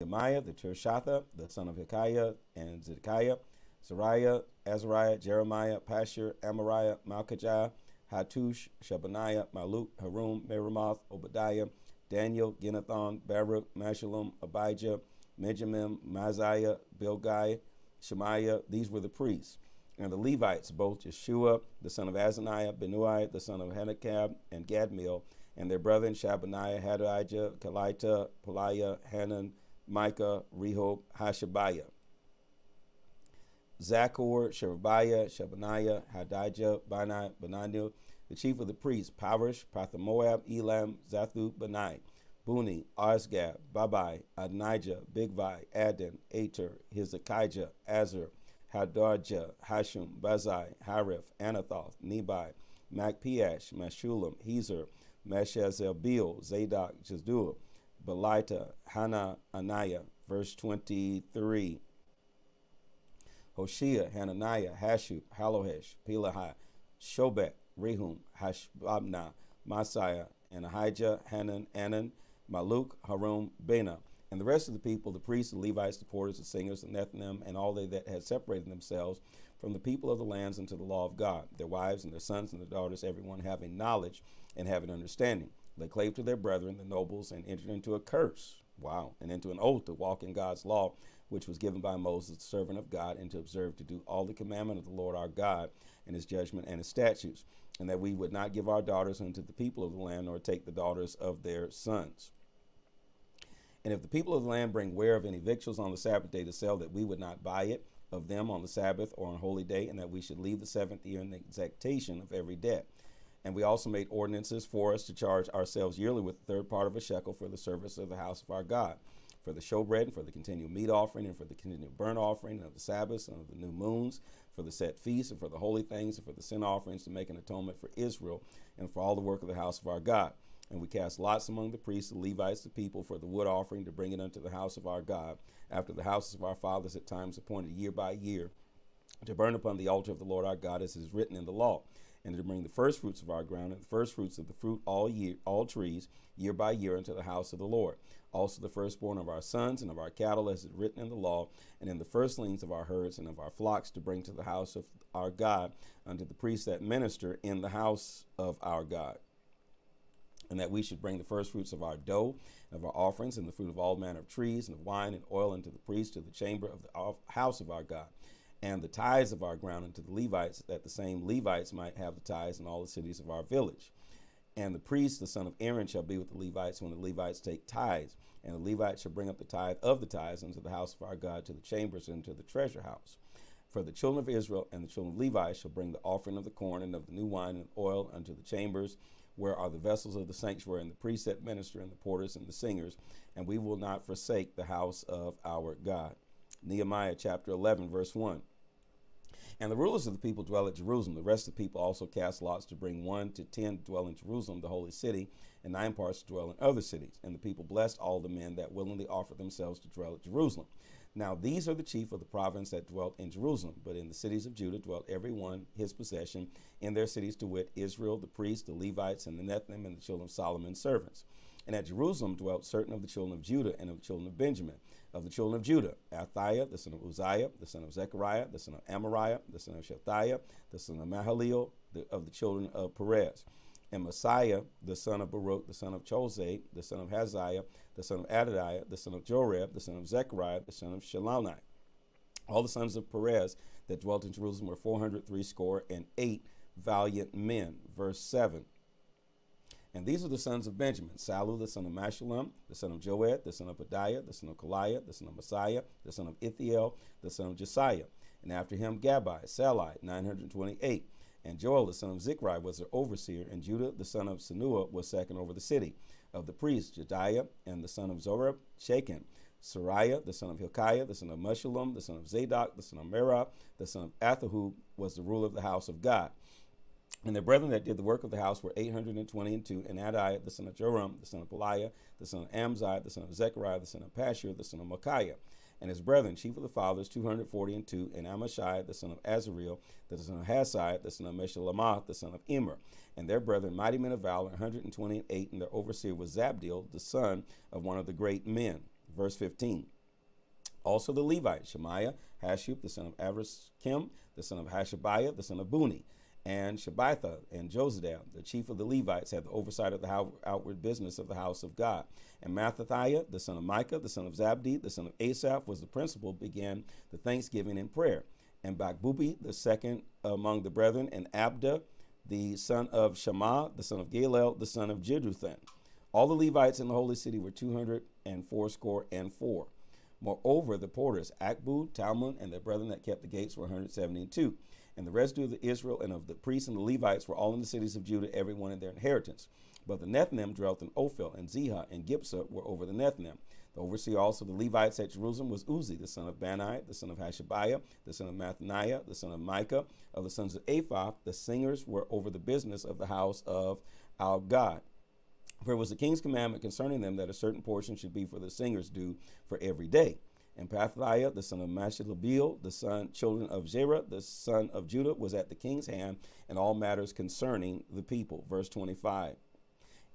Nehemiah, the Tirshatha, the son of Hilkiah, and Zedekiah, Sariah, Azariah, Jeremiah, Pashur, Amariah, Malchijah, Hattush, Shebaniah, Maluk, Harum, Merimoth, Obadiah, Daniel, Ginnathon, Baruch, Meshullam, Abijah, Benjamin, Maziah, Bilgai, Shemaiah. These were the priests. And the Levites, both Jeshua, the son of Azaniah, Benui, the son of Henekab, and Gadmiel, and their brethren Shabaniah, Hadijah, Kelita, Peliah, Hanan, Micah, Rehob, Hashabiah. Zachor, Sherebiah, Shebaniah, Hadijah, Bani, Benaniel, the chief of the priests, Parish, Pathamoab, Elam, Zathu, Bani, Buni, Arzgab, Babai, Adonijah, Bigvai, Adin, Ater, Hezekiah, Azar, Hadarjah, Hashum, Bazai, Harif, Anathoth, Nebai, Macpiash, Meshulam, Hezer, Meshezabeel, Zadok, Jezduah, Belita, Hana, Anaiah. Verse 23. Hoshea, Hananiah, Hashub, Halohesh, Pelahi, Shobek, Rehum, Hashbabna, Messiah, and Ahijah, Hanan, Anan, Maluk, Harum, Bena, and the rest of the people, the priests, the Levites, the porters, the singers, the Nethinim, and all they that had separated themselves from the people of the lands unto the law of God, their wives and their sons and their daughters, everyone having knowledge and having understanding. They clave to their brethren, the nobles, and entered into a curse, and into an oath to walk in God's law, which was given by Moses, the servant of God, and to observe to do all the commandment of the Lord our God, and his judgment and his statutes, and that we would not give our daughters unto the people of the land, nor take the daughters of their sons. And if the people of the land bring ware of any victuals on the Sabbath day to sell, that we would not buy it of them on the Sabbath or on holy day, and that we should leave the seventh year in the exactation of every debt. And we also made ordinances for us to charge ourselves yearly with the third part of a shekel for the service of the house of our God, for the showbread, and for the continual meat offering, and for the continual burnt offering, and of the Sabbaths, and of the new moons, for the set feasts, and for the holy things, and for the sin offerings, to make an atonement for Israel, and for all the work of the house of our God. And we cast lots among the priests, the Levites, the people, for the wood offering, to bring it unto the house of our God, after the houses of our fathers at times appointed year by year, to burn upon the altar of the Lord our God, as is written in the law, and to bring the first fruits of our ground, and the first fruits of the fruit all trees, year by year, into the house of the Lord. Also the firstborn of our sons and of our cattle, as is written in the law, and in the firstlings of our herds and of our flocks, to bring to the house of our God, unto the priests that minister in the house of our God. And that we should bring the first fruits of our dough, and of our offerings, and the fruit of all manner of trees, and of wine and oil, unto the priests, to the chamber of the house of our God, and the tithes of our ground unto the Levites, that the same Levites might have the tithes in all the cities of our village. And the priest, the son of Aaron, shall be with the Levites when the Levites take tithes, and the Levites shall bring up the tithe of the tithes unto the house of our God, to the chambers, and to the treasure house. For the children of Israel and the children of Levi shall bring the offering of the corn and of the new wine and oil unto the chambers, where are the vessels of the sanctuary, and the priests that minister, and the porters and the singers, and we will not forsake the house of our God. Nehemiah chapter 11, verse 1. And the rulers of the people dwell at Jerusalem. The rest of the people also cast lots to bring 1 to 10 to dwell in Jerusalem, the holy city, and 9 parts to dwell in other cities. And the people blessed all the men that willingly offered themselves to dwell at Jerusalem. Now these are the chief of the province that dwelt in Jerusalem, but in the cities of Judah dwelt every one his possession in their cities, to wit, Israel, the priests, the Levites, and the Nethinim, and the children of Solomon's servants. And at Jerusalem dwelt certain of the children of Judah and of the children of Benjamin. Of the children of Judah, Athiah, the son of Uzziah, the son of Zechariah, the son of Amariah, the son of Sheltiah, the son of Mahaleel, of the children of Perez. And Messiah, the son of Baruch, the son of Chosei, the son of Haziah, the son of Adadiah, the son of Joreb, the son of Zechariah, the son of Shalomai. All the sons of Perez that dwelt in Jerusalem were 468 valiant men. Verse 7. And these are the sons of Benjamin: Salu, the son of Meshullam, the son of Joed, the son of Pedaiah, the son of Kaliah, the son of Messiah, the son of Ithiel, the son of Jesiah. And after him Gabbai, Salai, 928. And Joel, the son of Zichri, was their overseer, and Judah, the son of Senua, was second over the city. Of the priests, Jediah, and the son of Zorab, Shachan, Sariah, the son of Hilkiah, the son of Meshullam, the son of Zadok, the son of Merah, the son of Athahub, was the ruler of the house of God. And their brethren that did the work of the house were 822, and Adiah, the son of Joram, the son of Peliah, the son of Amzai, the son of Zechariah, the son of Pashur, the son of Micaiah. And his brethren, chief of the fathers, 242, and Amashai, the son of Azareel, the son of Hasai, the son of Meshulamath, the son of Immer. And their brethren, mighty men of valor, 128, and their overseer was Zabdiel, the son of one of the great men. Verse 15. Also the Levites, Shemaiah, Hashub, the son of Avriskim, the son of Hashabiah, the son of Buni, and Shabbatha and Josedam, the chief of the Levites, had the oversight of the outward business of the house of God. And Mattathiah, the son of Micah, the son of Zabdi, the son of Asaph, was the principal, began the thanksgiving and prayer. And Bakbubi, the second among the brethren, and Abda, the son of Shammah, the son of Galel, the son of Jeduthun. All the Levites in the holy city were 284. Moreover, the porters, Akbud, Talmud, and their brethren that kept the gates were 172. And the residue of the Israel and of the priests and the Levites were all in the cities of Judah, every one in their inheritance. But the Nethinim dwelt in Ophel, and Zihah and Gipsah were over the Nethinim. The overseer also of the Levites at Jerusalem was Uzi, the son of Bani, the son of Hashabiah, the son of Mathaniah, the son of Micah. Of the sons of Apha, the singers were over the business of the house of our God. For it was the king's commandment concerning them that a certain portion should be for the singers' due for every day. And Pathiah, the son of Mashalabiel, children of Zerah, the son of Judah, was at the king's hand in all matters concerning the people. Verse 25.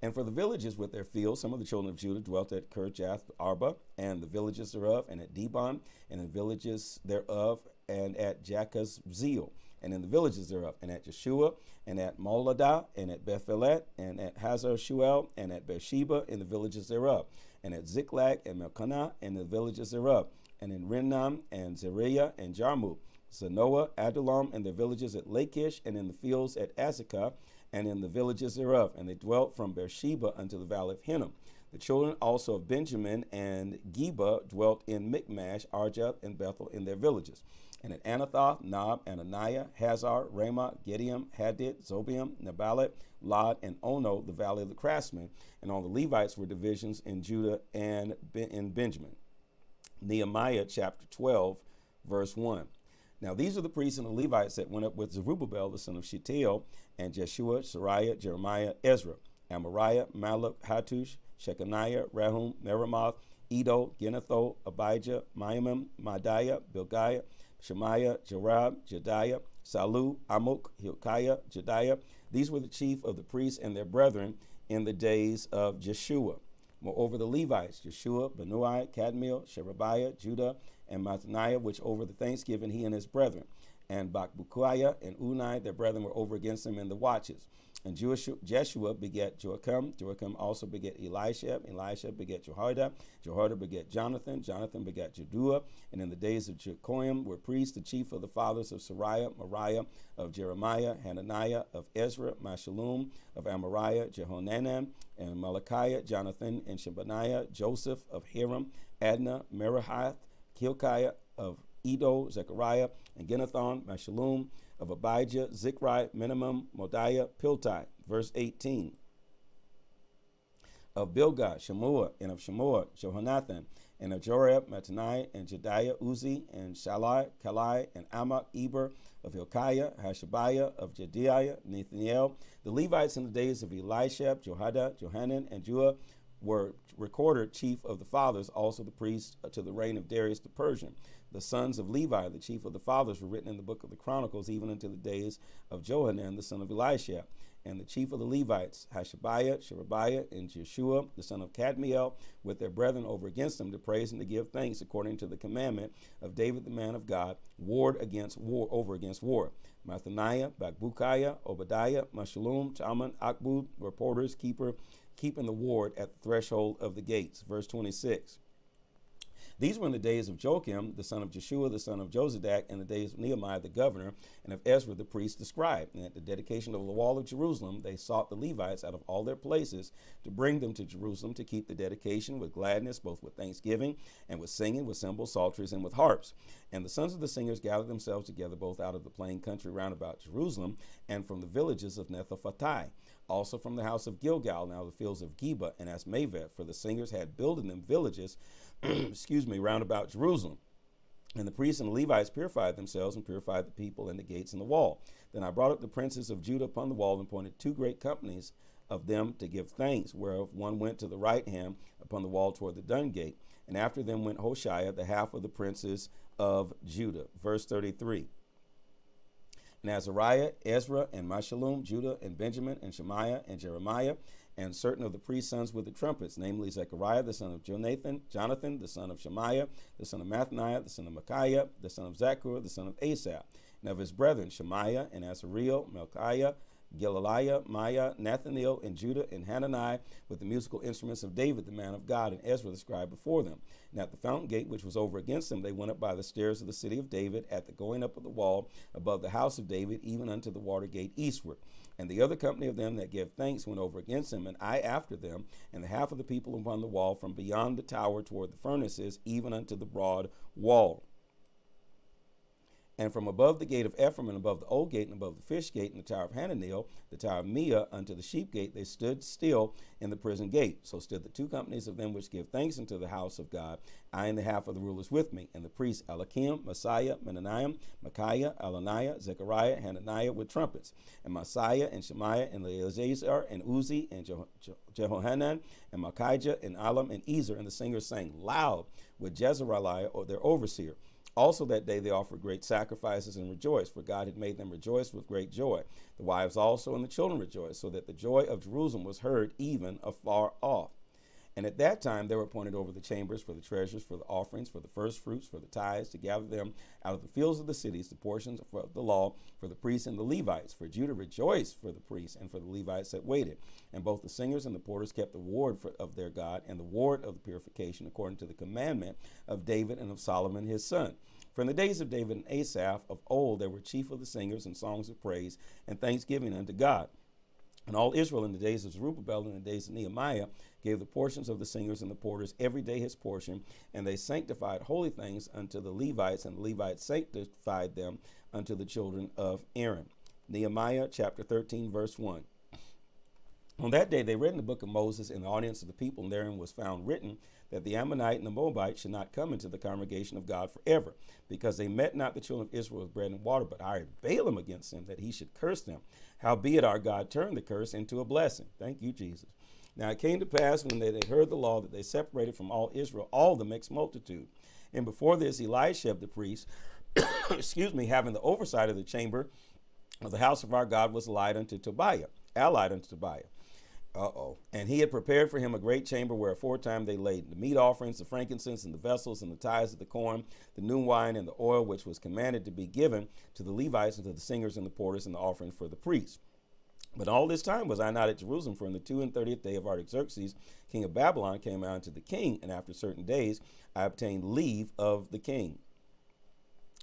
And for the villages with their fields, some of the children of Judah dwelt at Kirjath Arba, and the villages thereof, and at Dibon, and the villages thereof, and at Jacazzeel, and in the villages thereof, and at Jeshua, and at Moladah, and at Bethpelet, and at Hazar Shuel, and at Beersheba, in the villages thereof, and at Ziklag, and Melkanah, and the villages thereof, and in Rinnam, and Zeriah, and Jarmuth, Zanoah, Adullam, and their villages at Lachish, and in the fields at Azekah, and in the villages thereof. And they dwelt from Beersheba unto the valley of Hinnom. The children also of Benjamin and Geba dwelt in Michmash, Arjath, and Bethel in their villages. And at Anathoth, Nob, Ananiah, Hazar, Ramah, Gideon, Hadid, Zobium, Nebalat, Lod, and Ono, the valley of the craftsmen. And all the Levites were divisions in Judah and in Benjamin. Nehemiah chapter 12, verse 1. Now these are the priests and the Levites that went up with Zerubbabel, the son of Shealtiel, and Jeshua, Sariah, Jeremiah, Ezra, Amariah, Malach, Hattush, Shechaniah, Rehum, Meremoth, Edo, Ginetho, Abijah, Maimim, Madiah, Bilgiah, Shemaiah, Jerab, Jediah, Salu, Amok, Hilkiah, Jediah. These were the chief of the priests and their brethren in the days of Jeshua. Moreover, the Levites, Jeshua, Benui, Kadmiel, Sherebiah, Judah, and Mathaniah, which over the thanksgiving he and his brethren. And Bakbukiah and Unai, their brethren, were over against them in the watches. And Jeshua begat Joachim. Joachim also begat Elishab. Elisha begat Jehoiada. Jehoiada begat Jonathan. Jonathan begat Jeduah. And in the days of Jehoiam were priests, the chief of the fathers of Sariah, Moriah, of Jeremiah, Hananiah, of Ezra, Meshullam, of Amariah, Jehonanan, and Malachiah, Jonathan, and Shebaniah, Joseph, of Hiram, Adnah, Merahath, Hilkiah, of Edo, Zechariah, and Ginnathon, Meshullam, of Abijah, Zikri, Minimum, Modiah, Piltai. Verse 18. Of Bilgah, Shemua, and of Shemua, Johonathan, and of Jorab, Mattaniah, and Jediah, Uzi, and Shalai, Kalai, and Amok, Eber, of Hilkiah, Hashabiah, of Jediah, Nathaniel. The Levites in the days of Elishab, Johadah, Johanan, and Jua were recorded chief of the fathers, also the priests to the reign of Darius the Persian. The sons of Levi, the chief of the fathers, were written in the book of the Chronicles, even unto the days of Johanan, the son of Elishab. And the chief of the Levites, Hashabiah, Sherebiah, and Jeshua, the son of Kadmiel, with their brethren over against them, to praise and to give thanks according to the commandment of David the man of God, over against war. Mathaniah, Bakbukiah, Obadiah, Meshullam, Talmon, Akbud were porters, keeping the ward at the threshold of the gates. Verse 26. These were in the days of Joachim, the son of Jeshua, the son of Josadak, and the days of Nehemiah the governor, and of Ezra the priest the scribe. And at the dedication of the wall of Jerusalem, they sought the Levites out of all their places to bring them to Jerusalem to keep the dedication with gladness, both with thanksgiving and with singing, with cymbals, psalteries, and with harps. And the sons of the singers gathered themselves together both out of the plain country round about Jerusalem and from the villages of Netophathi, also from the house of Gilgal, now the fields of Geba and Asmavet, for the singers had builded them villages, round about Jerusalem. And the priests and the Levites purified themselves and purified the people and the gates and the wall. Then I brought up the princes of Judah upon the wall and appointed 2 great companies of them to give thanks, whereof one went to the right hand upon the wall toward the dung gate. And after them went Hoshea, the half of the princes of Judah. Verse 33. And Azariah, Ezra, and Meshullam, Judah, and Benjamin, and Shemaiah, and Jeremiah, and certain of the priest's sons with the trumpets, namely Zechariah the son of Jonathan the son of Shemaiah, the son of Mathaniah, the son of Micaiah, the son of Zachur, the son of Asaph, and of his brethren Shemaiah and Azariel, Melchiah, Gilaliah, Maiah, Nathaniel, and Judah, and Hanani, with the musical instruments of David, the man of God, and Ezra the scribe before them. And at the fountain gate, which was over against them, they went up by the stairs of the city of David, at the going up of the wall, above the house of David, even unto the water gate eastward. And the other company of them that give thanks went over against them, and I after them, and the half of the people upon the wall, from beyond the tower toward the furnaces, even unto the broad wall. And from above the gate of Ephraim, and above the old gate, and above the fish gate, and the tower of Hananel, the tower of Meah, unto the sheep gate, they stood still in the prison gate. So stood the two companies of them which give thanks unto the house of God, I and the half of the rulers with me, and the priests Eliakim, Messiah, Menaniah, Micaiah, Elaniah, Zechariah, Hananiah with trumpets, and Messiah, and Shemaiah, and Eleazar, and Uzi, and Jehohanan, and Malchijah, and Elam, and Ezer, and the singers sang loud with Jezreeliah, or their overseer. Also that day they offered great sacrifices and rejoiced, for God had made them rejoice with great joy. The wives also and the children rejoiced, so that the joy of Jerusalem was heard even afar off. And at that time there were appointed over the chambers for the treasures, for the offerings, for the first fruits, for the tithes, to gather them out of the fields of the cities, the portions of the law, for the priests and the Levites. For Judah rejoiced for the priests and for the Levites that waited. And both the singers and the porters kept the ward of their God, and the ward of the purification, according to the commandment of David and of Solomon his son. For in the days of David and Asaph of old, they were chief of the singers and songs of praise and thanksgiving unto God. And all Israel in the days of Zerubbabel and in the days of Nehemiah gave the portions of the singers and the porters every day his portion, and they sanctified holy things unto the Levites, and the Levites sanctified them unto the children of Aaron. Nehemiah chapter 13, verse 1. On that day they read in the book of Moses in the audience of the people, and therein was found written that the Ammonite and the Moabite should not come into the congregation of God forever, because they met not the children of Israel with bread and water, but hired Balaam against them, that he should curse them. Howbeit our God turned the curse into a blessing. Thank you, Jesus. Now it came to pass, when they heard the law, that they separated from all Israel all the mixed multitude. And before this, Eliashib the priest, having the oversight of the chamber of the house of our God, was allied unto Tobiah. And he had prepared for him a great chamber where aforetime they laid the meat offerings, the frankincense, and the vessels, and the tithes of the corn, the new wine, and the oil, which was commanded to be given to the Levites and to the singers and the porters, and the offerings for the priests. But all this time was I not at Jerusalem, for in the 32nd day of Artaxerxes, king of Babylon, came out unto the king, and after certain days I obtained leave of the king.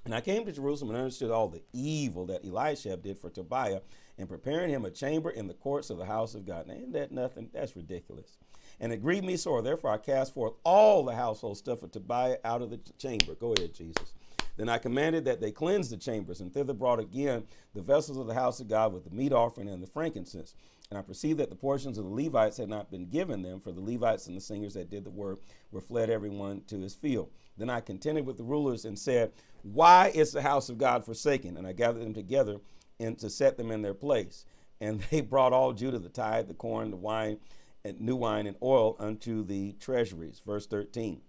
And I came to Jerusalem and understood all the evil that Eliashib did for Tobiah, in preparing him a chamber in the courts of the house of God. Now, ain't that nothing? That's ridiculous. And it grieved me sore. Therefore, I cast forth all the household stuff of Tobiah out of the chamber. Go ahead, Jesus. Then I commanded that they cleanse the chambers, and thither brought again the vessels of the house of God with the meat offering and the frankincense. And I perceived that the portions of the Levites had not been given them, for the Levites and the singers that did the work were fled everyone to his field. Then I contended with the rulers and said, why is the house of God forsaken? And I gathered them together and to set them in their place. And they brought all Judah, the tithe, the corn, the wine, and new wine and oil unto the treasuries. Verse 13.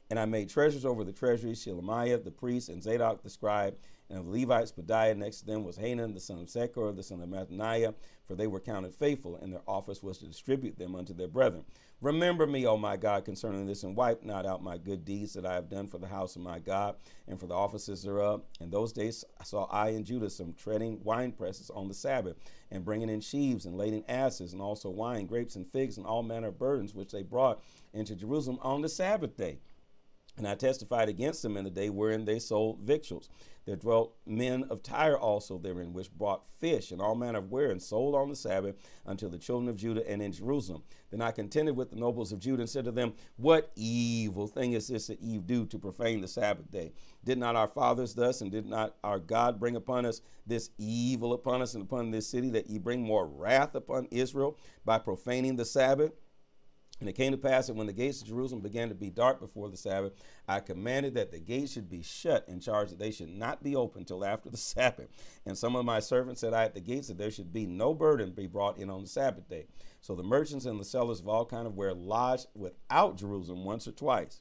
And I made treasures over the treasuries, Shelemiah the priest, and Zadok the scribe, and of the Levites, Pedaiah. Next to them was Hanan the son of Zechor, the son of Mathaniah, for they were counted faithful, and their office was to distribute them unto their brethren. Remember me, O my God, concerning this, and wipe not out my good deeds that I have done for the house of my God, and for the offices thereof. In those days saw I in Judah some treading wine presses on the Sabbath, and bringing in sheaves, and lading asses, and also wine, grapes, and figs, and all manner of burdens, which they brought into Jerusalem on the Sabbath day. And I testified against them in the day wherein they sold victuals. There dwelt men of Tyre also therein, which brought fish and all manner of ware, and sold on the Sabbath unto the children of Judah and in Jerusalem. Then I contended with the nobles of Judah and said to them, what evil thing is this that ye do to profane the Sabbath day? Did not our fathers thus, and did not our God bring upon us this evil upon us and upon this city, that ye bring more wrath upon Israel by profaning the Sabbath? And it came to pass that when the gates of Jerusalem began to be dark before the Sabbath, I commanded that the gates should be shut, and charged that they should not be opened till after the Sabbath. And some of my servants said I at the gates that there should be no burden be brought in on the Sabbath day. So the merchants and the sellers of all kind of ware lodged without Jerusalem once or twice.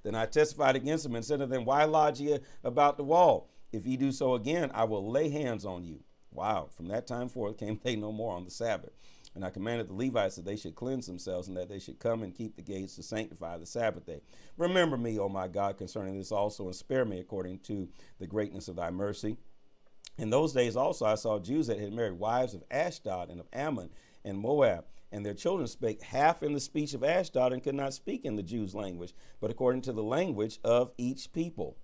Then I testified against them and said to them, why lodge ye about the wall? If ye do so again, I will lay hands on you. Wow. From that time forth came they no more on the Sabbath. And I commanded the Levites that they should cleanse themselves, and that they should come and keep the gates to sanctify the Sabbath day. Remember me, O my God, concerning this also, and spare me according to the greatness of thy mercy. In those days also I saw Jews that had married wives of Ashdod and of Ammon and Moab, and their children spake half in the speech of Ashdod, and could not speak in the Jews' language, but according to the language of each people.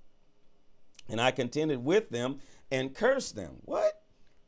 And I contended with them and cursed them. What?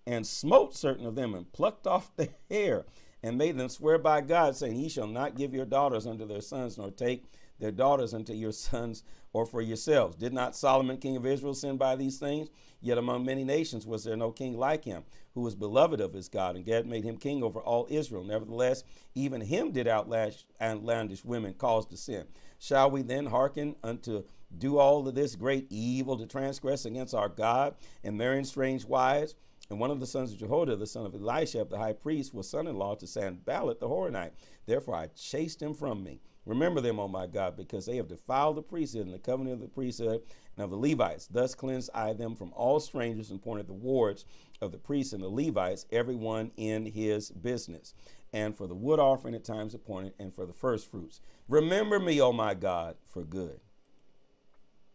And smote certain of them, and plucked off their hair, and made them swear by God, saying, Ye shall not give your daughters unto their sons, nor take their daughters unto your sons, or for yourselves. Did not Solomon king of Israel sin by these things? Yet among many nations was there no king like him, who was beloved of his God, and God made him king over all Israel. Nevertheless, even him did outlandish women cause to sin. Shall we then hearken unto do all of this great evil, to transgress against our God, and marrying strange wives? And one of the sons of Jehoiada, the son of Elisha, the high priest, was son-in-law to Sanballat the Horonite. Therefore I chased him from me. Remember them, O my God, because they have defiled the priesthood and the covenant of the priesthood and of the Levites. Thus cleansed I them from all strangers, and appointed the wards of the priests and the Levites, every one in his business, and for the wood offering at times appointed, and for the first fruits. Remember me, O my God, for good.